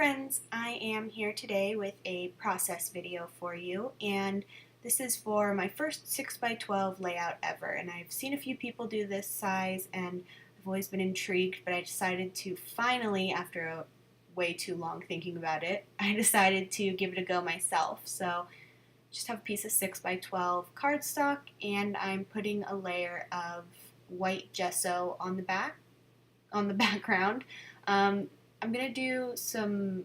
friends, I am here today with a process video for you, and this is for my first 6x12 layout ever. And I've seen a few people do this size and I've always been intrigued, but I decided to finally, after a way too long thinking about it, I decided to give it a go myself. So just have a piece of 6x12 cardstock, and I'm putting a layer of white gesso on the background. I'm going to do some,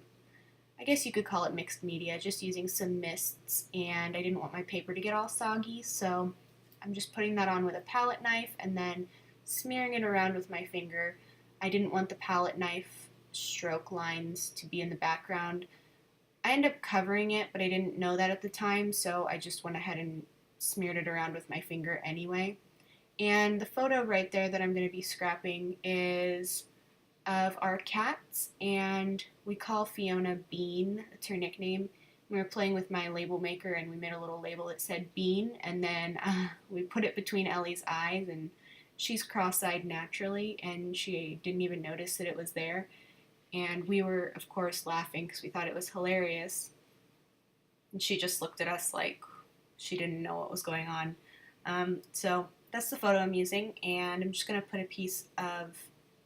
I guess you could call it mixed media, just using some mists, and I didn't want my paper to get all soggy, so I'm just putting that on with a palette knife and then smearing it around with my finger. I didn't want the palette knife stroke lines to be in the background. I ended up covering it, but I didn't know that at the time, so I just went ahead and smeared it around with my finger anyway. And the photo right there that I'm going to be scrapping is of our cats, and we call Fiona Bean. That's her nickname. We were playing with my label maker and we made a little label that said Bean, and then we put it between Ellie's eyes, and she's cross-eyed naturally and she didn't even notice that it was there. And we were, of course, laughing because we thought it was hilarious. And she just looked at us like she didn't know what was going on. So that's the photo I'm using, and I'm just going to put a piece of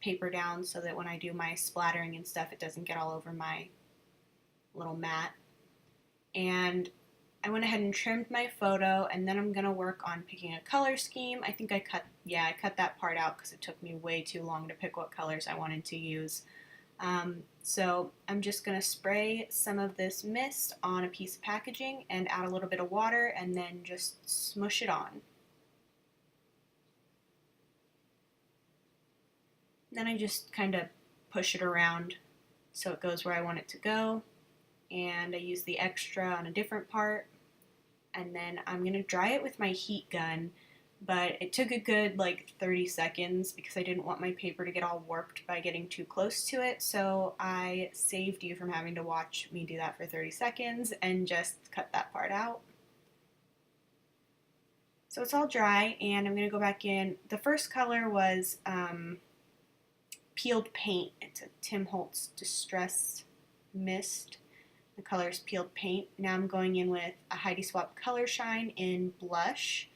paper down so that when I do my splattering and stuff, it doesn't get all over my little mat. And I went ahead and trimmed my photo, and then I'm going to work on picking a color scheme. I think I cut that part out because it took me way too long to pick what colors I wanted to use. So I'm just going to spray some of this mist on a piece of packaging and add a little bit of water and then just smush it on. Then I just kind of push it around so it goes where I want it to go, and I use the extra on a different part, and then I'm going to dry it with my heat gun, but it took a good like 30 seconds because I didn't want my paper to get all warped by getting too close to it, so I saved you from having to watch me do that for 30 seconds and just cut that part out. So it's all dry, and I'm going to go back in. The first color was Peeled Paint. It's a Tim Holtz Distress Mist. The color is Peeled Paint. Now I'm going in with a Heidi Swapp Color Shine in Blush.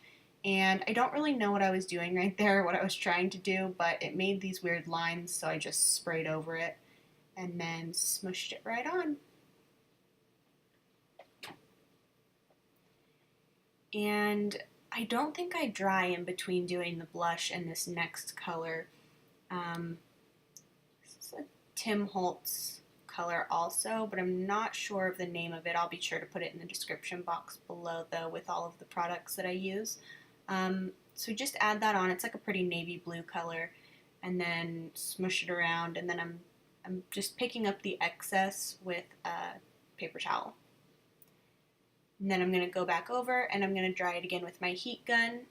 And I don't really know what I was doing right there, what I was trying to do, but it made these weird lines, so I just sprayed over it and then smushed it right on. And I don't think I dry in between doing the blush and this next color. This is a Tim Holtz color also, but I'm not sure of the name of it. I'll be sure to put it in the description box below, though, with all of the products that I use. So just add that on. It's like a pretty navy blue color, and then smush it around, and then I'm just picking up the excess with a paper towel. And then I'm going to go back over and I'm going to dry it again with my heat gun.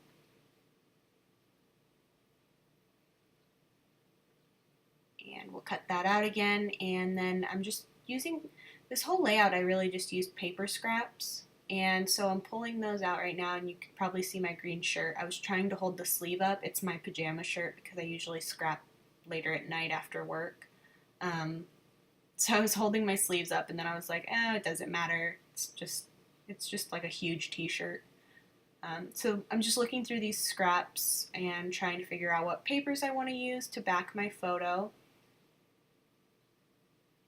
And we'll cut that out again, and then I'm just using this whole layout. I really just used paper scraps, and so I'm pulling those out right now, and you can probably see my green shirt. I was trying to hold the sleeve up. It's my pajama shirt because I usually scrap later at night after work. So I was holding my sleeves up, and then I was like, it doesn't matter. It's just like a huge t-shirt. So I'm just looking through these scraps and trying to figure out what papers I want to use to back my photo.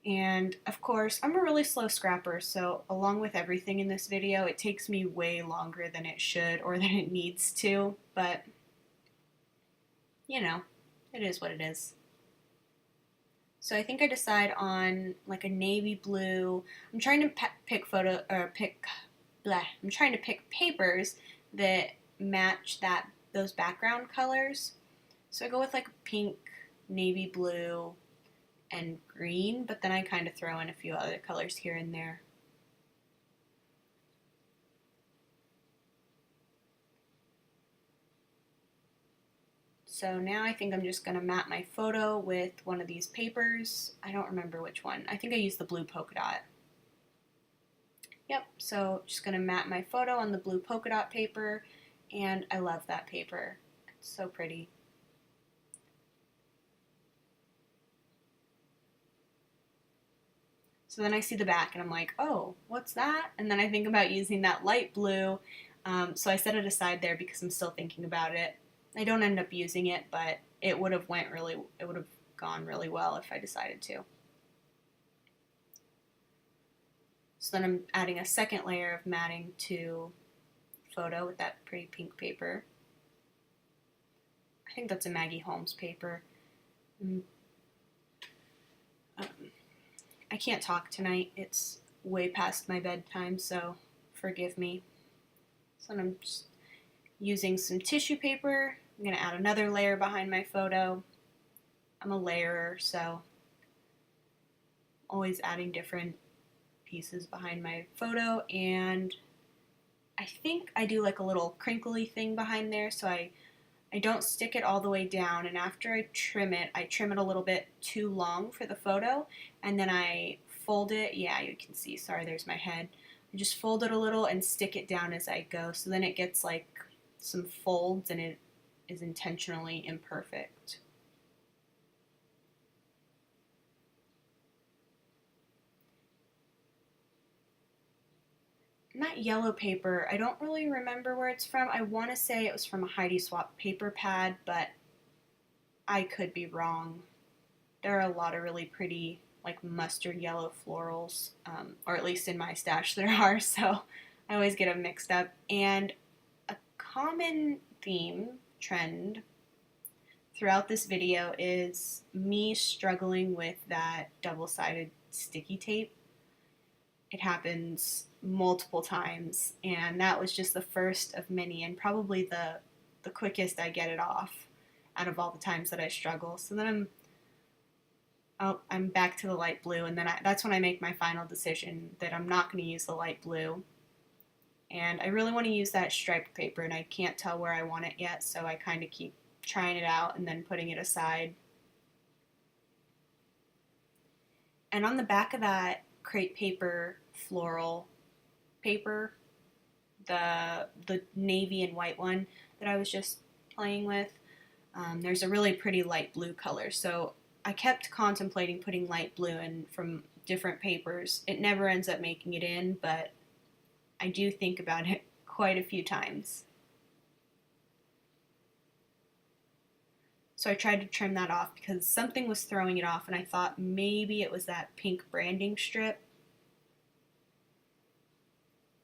And of course, I'm a really slow scrapper, so along with everything in this video, it takes me way longer than it should or than it needs to, but you know, it is what it is. So I think I decide on like a navy blue. I'm trying to pick papers that match those background colors. So I go with like pink, navy blue, and green, but then I kind of throw in a few other colors here and there. So now I think I'm just going to mat my photo with one of these papers. I don't remember which one. I think I used the blue polka dot. Yep, so just going to mat my photo on the blue polka dot paper, and I love that paper. It's so pretty. So then I see the back and I'm like, oh, what's that? And then I think about using that light blue. So I set it aside there because I'm still thinking about it. I don't end up using it, but it would have gone really well if I decided to. So then I'm adding a second layer of matting to photo with that pretty pink paper. I think that's a Maggie Holmes paper. I can't talk tonight. It's way past my bedtime, so forgive me. So I'm just using some tissue paper. I'm going to add another layer behind my photo. I'm a layerer, so always adding different pieces behind my photo, and I think I do like a little crinkly thing behind there, so I don't stick it all the way down, and after I trim it a little bit too long for the photo, and then I fold it. Yeah, you can see, sorry, there's my head. I just fold it a little and stick it down as I go, so then it gets like some folds and it is intentionally imperfect. And that yellow paper, I don't really remember where it's from. I want to say it was from a Heidi Swapp paper pad, but I could be wrong. There are a lot of really pretty, like mustard yellow florals, or at least in my stash there are, so I always get them mixed up. And a common theme, trend, throughout this video is me struggling with that double-sided sticky tape. It happens multiple times, and that was just the first of many, and probably the quickest I get it off out of all the times that I struggle. So then I'm back to the light blue, and then that's when I make my final decision that I'm not going to use the light blue, and I really want to use that striped paper, and I can't tell where I want it yet, so I kind of keep trying it out and then putting it aside. And on the back of that crepe paper floral paper, the navy and white one that I was just playing with, there's a really pretty light blue color. So I kept contemplating putting light blue in from different papers. It never ends up making it in, but I do think about it quite a few times. So I tried to trim that off because something was throwing it off, and I thought maybe it was that pink branding strip.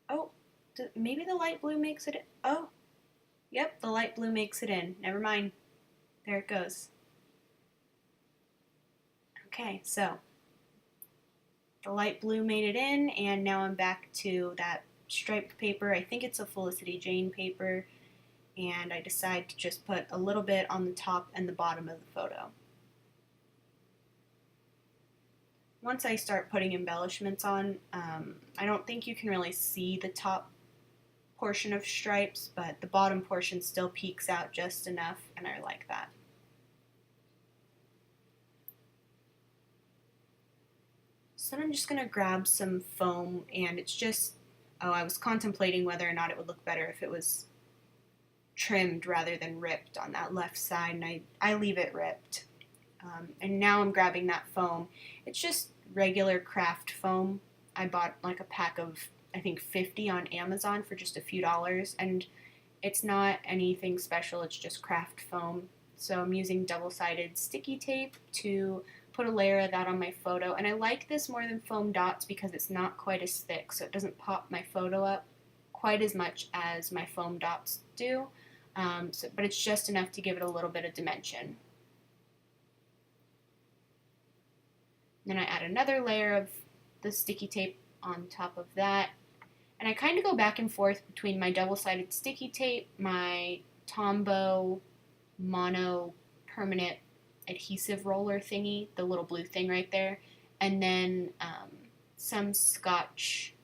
Oh, maybe the light blue makes it in. Oh, yep, the light blue makes it in. Never mind. There it goes. Okay, so the light blue made it in, and now I'm back to that striped paper. I think it's a Felicity Jane paper, and I decide to just put a little bit on the top and the bottom of the photo. Once I start putting embellishments on, I don't think you can really see the top portion of stripes, but the bottom portion still peeks out just enough, and I like that. So then I'm just going to grab some foam, and it's just, I was contemplating whether or not it would look better if it was trimmed rather than ripped on that left side, and I leave it ripped. And now I'm grabbing that foam. It's just regular craft foam. I bought like a pack of, I think, 50 on Amazon for just a few dollars, and it's not anything special, it's just craft foam. So I'm using double-sided sticky tape to put a layer of that on my photo, and I like this more than foam dots because it's not quite as thick, so it doesn't pop my photo up quite as much as my foam dots do, but it's just enough to give it a little bit of dimension. Then I add another layer of the sticky tape on top of that, and I kind of go back and forth between my double-sided sticky tape, my Tombow mono permanent adhesive roller thingy, the little blue thing right there, and then some Scotch,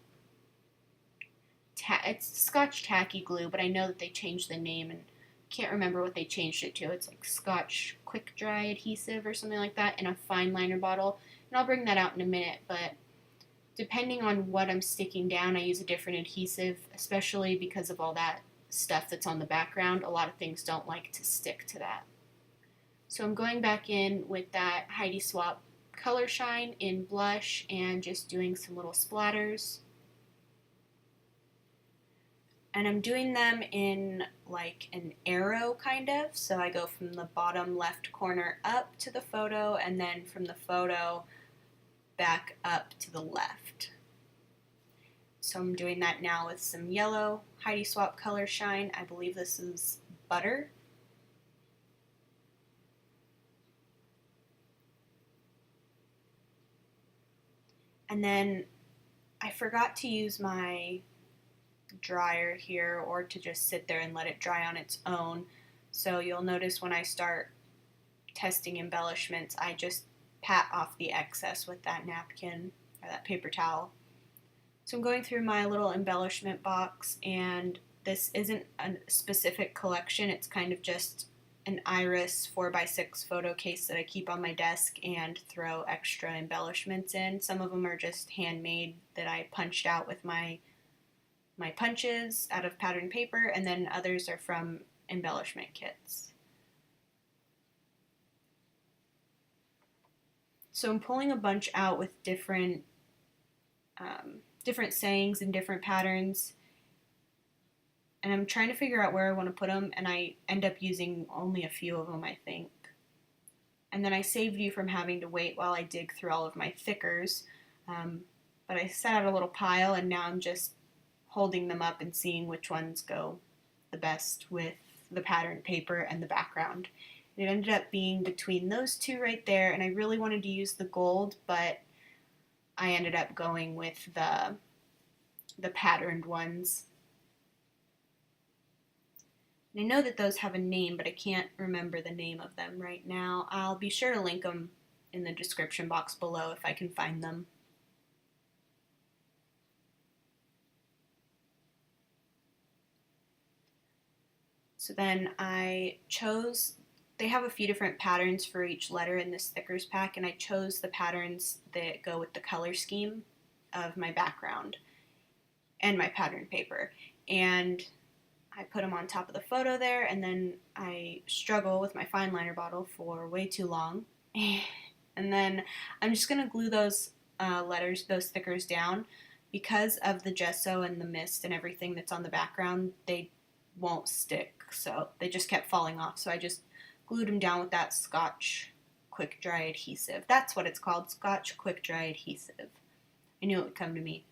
it's Scotch tacky glue, but I know that they changed the name and can't remember what they changed it to. It's like Scotch quick dry adhesive or something like that in a fine liner bottle, and I'll bring that out in a minute, but depending on what I'm sticking down, I use a different adhesive, especially because of all that stuff that's on the background. A lot of things don't like to stick to that. So I'm going back in with that Heidi Swapp color shine in blush and just doing some little splatters. And I'm doing them in like an arrow kind of, so I go from the bottom left corner up to the photo and then from the photo back up to the left. So I'm doing that now with some yellow Heidi Swapp color shine. I believe this is Butter. And then I forgot to use my dryer here or to just sit there and let it dry on its own. So you'll notice when I start testing embellishments, I just pat off the excess with that napkin or that paper towel. So I'm going through my little embellishment box, and this isn't a specific collection. It's kind of just an iris 4x6 photo case that I keep on my desk and throw extra embellishments in. Some of them are just handmade that I punched out with my punches out of patterned paper, and then others are from embellishment kits. So I'm pulling a bunch out with different sayings and different patterns, and I'm trying to figure out where I want to put them, and I end up using only a few of them, I think. And then I saved you from having to wait while I dig through all of my thickers, but I set out a little pile, and now I'm just holding them up and seeing which ones go the best with the patterned paper and the background. It ended up being between those two right there, and I really wanted to use the gold, but I ended up going with the patterned ones. And I know that those have a name, but I can't remember the name of them right now. I'll be sure to link them in the description box below if I can find them. So then I chose, they have a few different patterns for each letter in this thickers pack, and I chose the patterns that go with the color scheme of my background and my patterned paper. And I put them on top of the photo there, and then I struggle with my fine liner bottle for way too long. And then I'm just going to glue those those stickers down. Because of the gesso and the mist and everything that's on the background, they won't stick, so they just kept falling off. So I just glued them down with that Scotch Quick Dry adhesive. That's what it's called, Scotch Quick Dry adhesive. I knew it would come to me.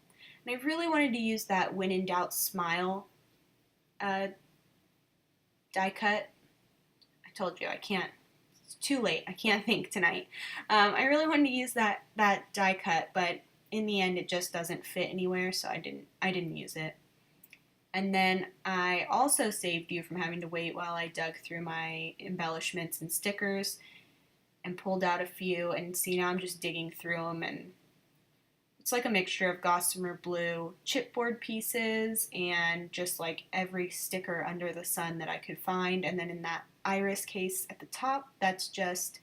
And I really wanted to use that When in Doubt Smile die cut. I told you I can't. It's too late. I can't think tonight. I really wanted to use that die cut, but in the end it just doesn't fit anywhere, so I didn't use it. And then I also saved you from having to wait while I dug through my embellishments and stickers and pulled out a few, and see, now I'm just digging through them, and it's like a mixture of gossamer blue chipboard pieces and just like every sticker under the sun that I could find. And then in that iris case at the top, that's just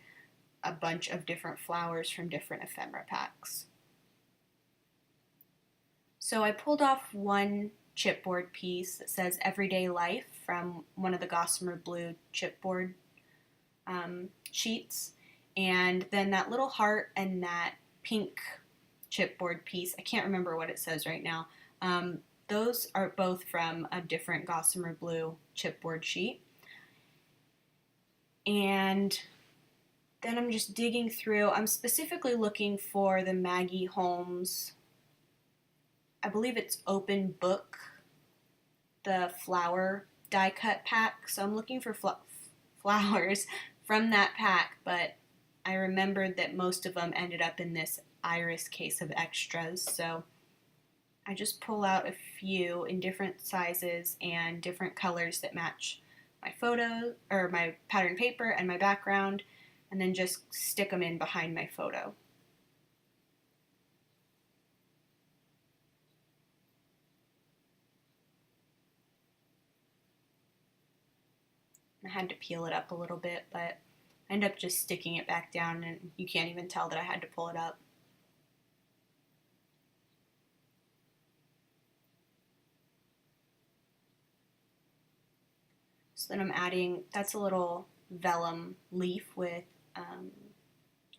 a bunch of different flowers from different ephemera packs. So I pulled off one chipboard piece that says Everyday Life from one of the gossamer blue chipboard sheets, and then that little heart and that pink chipboard piece, I can't remember what it says right now, those are both from a different gossamer blue chipboard sheet. And then I'm just digging through. I'm specifically looking for the Maggie Holmes, I believe it's Open Book, the flower die cut pack. So I'm looking for flowers from that pack, but I remembered that most of them ended up in this iris case of extras. So I just pull out a few in different sizes and different colors that match my photo or my pattern paper and my background, and then just stick them in behind my photo. I had to peel it up a little bit, but I ended up just sticking it back down, and you can't even tell that I had to pull it up. So then I'm adding, that's a little vellum leaf with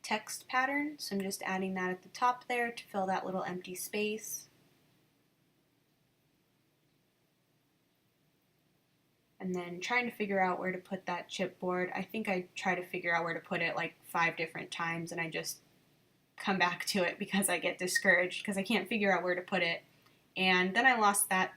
text pattern, so I'm just adding that at the top there to fill that little empty space. And then trying to figure out where to put that chipboard. I think I try to figure out where to put it like 5 different times, and I just come back to it because I get discouraged because I can't figure out where to put it. And then I lost that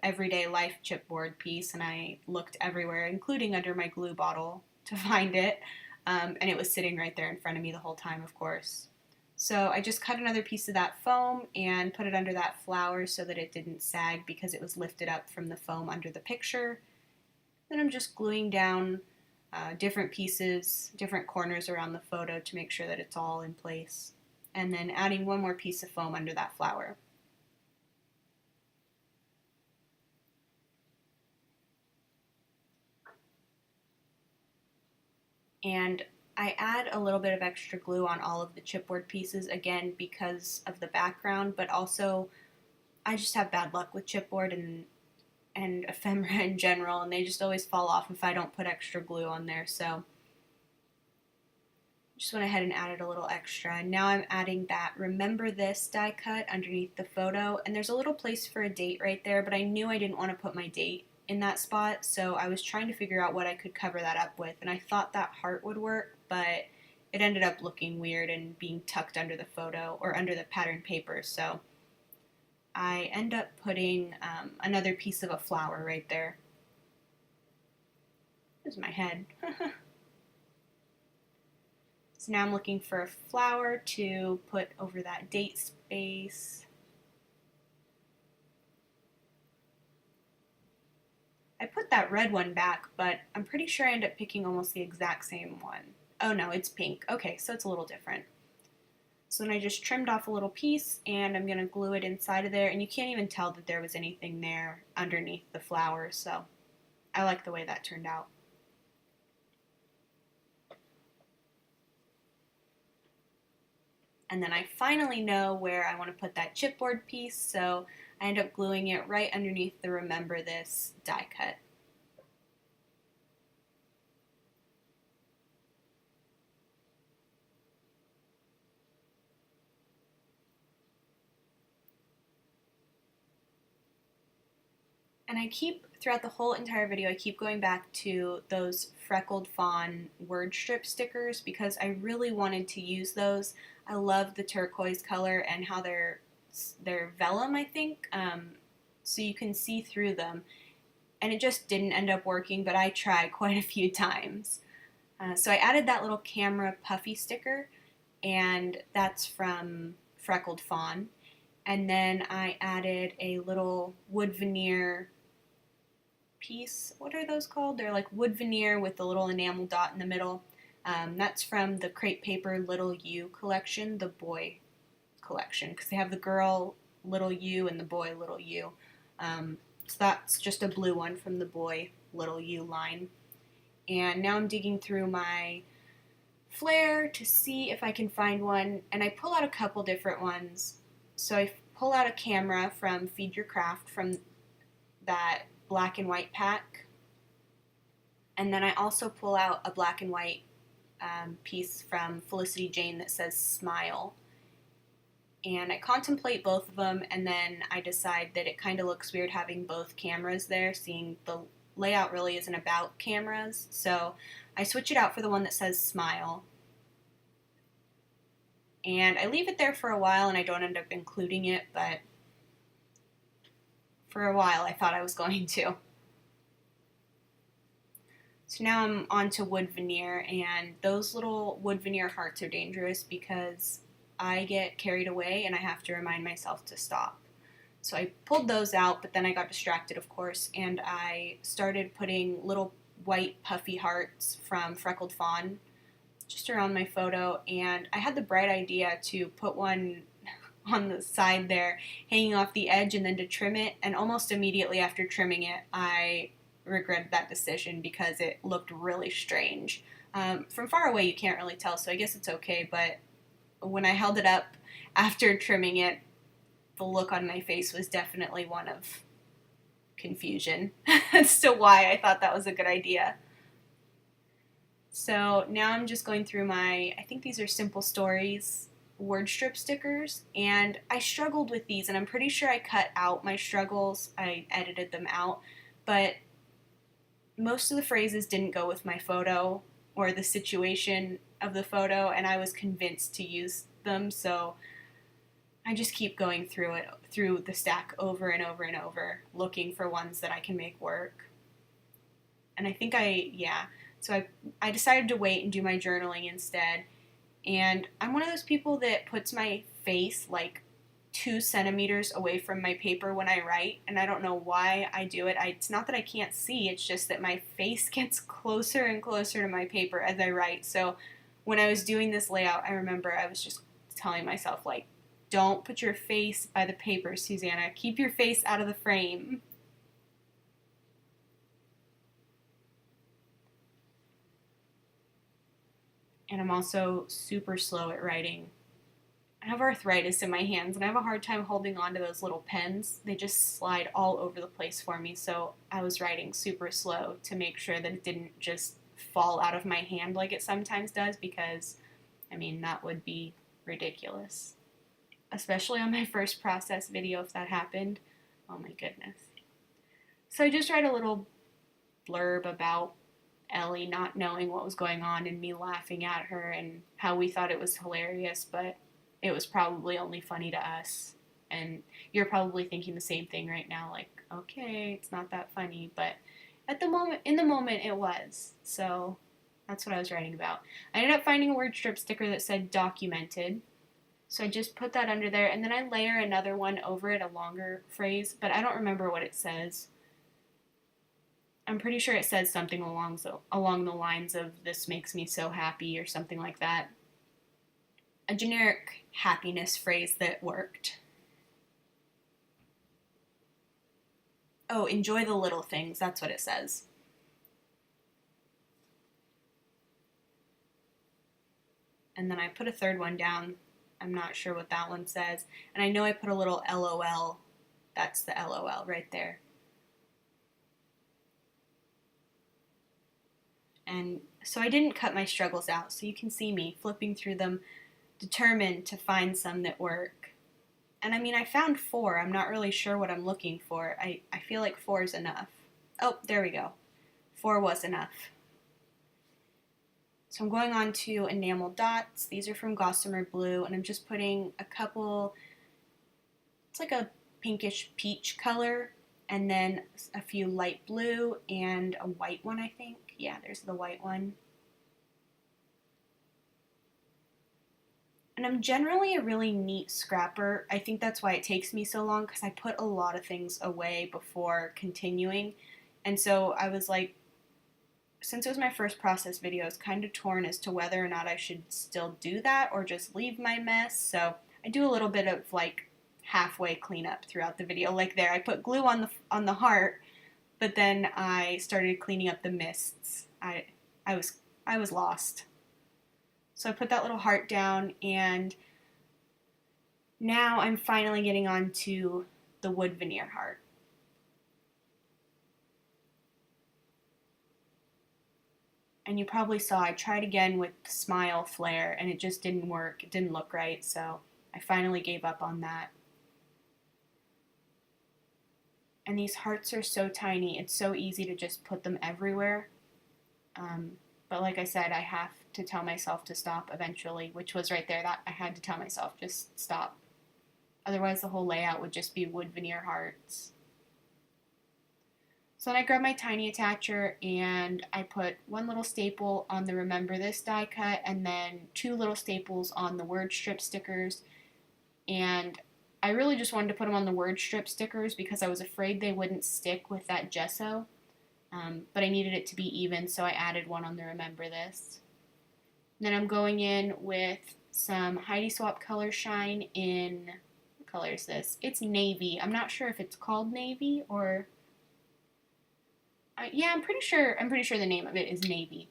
everyday life chipboard piece, and I looked everywhere, including under my glue bottle, to find it. And it was sitting right there in front of me the whole time, of course. So I just cut another piece of that foam and put it under that flower so that it didn't sag because it was lifted up from the foam under the picture. Then I'm just gluing down different pieces, different corners around the photo to make sure that it's all in place. And then adding one more piece of foam under that flower. And I add a little bit of extra glue on all of the chipboard pieces, again because of the background, but also I just have bad luck with chipboard and ephemera in general, and they just always fall off if I don't put extra glue on there. So just went ahead and added a little extra. And now I'm adding that Remember This die cut underneath the photo, and there's a little place for a date right there, but I knew I didn't want to put my date in that spot, so I was trying to figure out what I could cover that up with, and I thought that heart would work, but it ended up looking weird and being tucked under the photo or under the pattern paper, so I end up putting another piece of a flower right there. There's my head. So now I'm looking for a flower to put over that date space. I put that red one back, but I'm pretty sure I end up picking almost the exact same one. Oh no, it's pink. Okay, so it's a little different. So then I just trimmed off a little piece, and I'm going to glue it inside of there, and you can't even tell that there was anything there underneath the flower, so I like the way that turned out. And then I finally know where I want to put that chipboard piece, so I end up gluing it right underneath the Remember This die cut. And I keep, throughout the whole entire video, I keep going back to those freckled fawn word strip stickers because I really wanted to use those. I love the turquoise color and how they're vellum, I think, so you can see through them. And it just didn't end up working, but I tried quite a few times. So I added that little camera puffy sticker, and that's from Freckled Fawn. And then I added a little wood veneer piece. What are those called? They're like wood veneer with a little enamel dot in the middle. That's from the Crepe Paper Little U collection, the boy collection, because they have the girl Little U and the boy Little U. So that's just a blue one from the boy Little U line. And now I'm digging through my flare to see if I can find one, and I pull out a couple different ones. So I pull out a camera from Feed Your Craft from that black and white pack, and then I also pull out a black and white piece from Felicity Jane that says Smile. And I contemplate both of them, and then I decide that it kind of looks weird having both cameras there, seeing the layout really isn't about cameras. So I switch it out for the one that says Smile. And I leave it there for a while, and I don't end up including it, but for a while I thought I was going to. So now I'm on to wood veneer, and those little wood veneer hearts are dangerous because I get carried away and I have to remind myself to stop. So I pulled those out, but then I got distracted, of course, and I started putting little white puffy hearts from Freckled Fawn just around my photo, and I had the bright idea to put one on the side there, hanging off the edge, and then to trim it, and almost immediately after trimming it, I regretted that decision because it looked really strange. From far away you can't really tell, so I guess it's okay, but when I held it up after trimming it, the look on my face was definitely one of confusion as to why I thought that was a good idea. So now I'm just going through I think these are Simple Stories word strip stickers, and I struggled with these, and I'm pretty sure I cut out my struggles. I edited them out, but most of the phrases didn't go with my photo or the situation of the photo, and I was convinced to use them, so I just keep going through the stack over and over and over, looking for ones that I can make work. And I think I decided to wait and do my journaling instead. And I'm one of those people that puts my face like 2 centimeters away from my paper when I write, and I don't know why I do it. It's not that I can't see, it's just that my face gets closer and closer to my paper as I write. So when I was doing this layout, I remember I was just telling myself, like, don't put your face by the paper, Susanna. Keep your face out of the frame. And I'm also super slow at writing. I have arthritis in my hands, and I have a hard time holding on to those little pens. They just slide all over the place for me, so I was writing super slow to make sure that it didn't just fall out of my hand like it sometimes does, because, I mean, that would be ridiculous. Especially on my first process video, if that happened. Oh my goodness. So I just write a little blurb about Ellie not knowing what was going on and me laughing at her and how we thought it was hilarious, but it was probably only funny to us. And you're probably thinking the same thing right now, like, okay, it's not that funny, but in the moment, it was. So that's what I was writing about. I ended up finding a word strip sticker that said documented. So I just put that under there, and then I layer another one over it, a longer phrase, but I don't remember what it says. I'm pretty sure it says something along the lines of "this makes me so happy" or something like that. A generic happiness phrase that worked. Oh, enjoy the little things, that's what it says. And then I put a third one down. I'm not sure what that one says. And I know I put a little LOL. That's the LOL right there. And so I didn't cut my struggles out, so you can see me flipping through them, determined to find some that work. And I mean, I found 4. I'm not really sure what I'm looking for. I feel like 4 is enough. Oh, there we go. 4 was enough. So I'm going on to enamel dots. These are from Gossamer Blue, and I'm just putting a couple, it's like a pinkish peach color, and then a few light blue and a white one, I think. Yeah, there's the white one. And I'm generally a really neat scrapper. I think that's why it takes me so long, because I put a lot of things away before continuing. And so I was like, since it was my first process video, I was kind of torn as to whether or not I should still do that or just leave my mess. So I do a little bit of like halfway cleanup throughout the video. Like there, I put glue on the heart, but then I started cleaning up the mists. I was lost. So I put that little heart down, and now I'm finally getting on to the wood veneer heart. And you probably saw I tried again with smile flare, and it just didn't work. It didn't look right, so I finally gave up on that. And these hearts are so tiny, it's so easy to just put them everywhere. But like I said, I have to tell myself to stop eventually, which was right there. That I had to tell myself, just stop. Otherwise, the whole layout would just be wood veneer hearts. So then I grabbed my tiny attacher and I put 1 little staple on the Remember This die cut, and then 2 little staples on the word strip stickers. And I really just wanted to put them on the word strip stickers because I was afraid they wouldn't stick with that gesso. But I needed it to be even, so I added 1 on the Remember This. Then I'm going in with some Heidi Swap Color Shine in, what color is this? It's navy. I'm not sure if it's called navy or, yeah, I'm pretty sure the name of it is navy.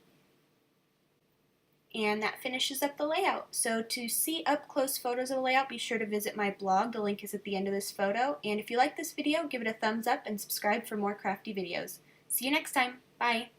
And that finishes up the layout. So to see up close photos of the layout, be sure to visit my blog. The link is at the end of this photo. And if you like this video, give it a thumbs up and subscribe for more crafty videos. See you next time. Bye.